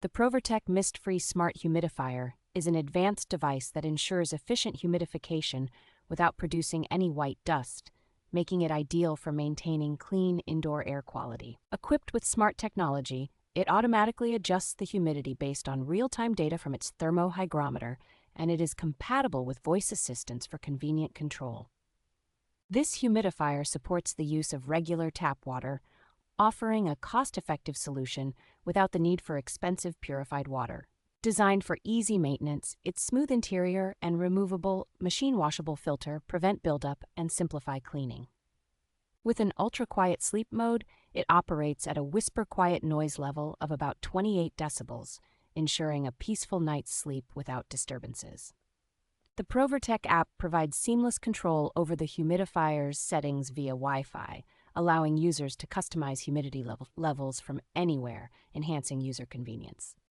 The Provirtec MistFree Smart Humidifier is an advanced device that ensures efficient humidification without producing any white dust, making it ideal for maintaining clean indoor air quality. Equipped with smart technology, it automatically adjusts the humidity based on real-time data from its thermo-hygrometer, and it is compatible with voice assistance for convenient control. This humidifier supports the use of regular tap water, offering a cost-effective solution without the need for expensive purified water. Designed for easy maintenance, its smooth interior and removable machine-washable filter prevent buildup and simplify cleaning. With an ultra-quiet sleep mode, it operates at a whisper-quiet noise level of about 28 decibels, ensuring a peaceful night's sleep without disturbances. The Provirtec app provides seamless control over the humidifier's settings via Wi-Fi, allowing users to customize humidity levels from anywhere, enhancing user convenience.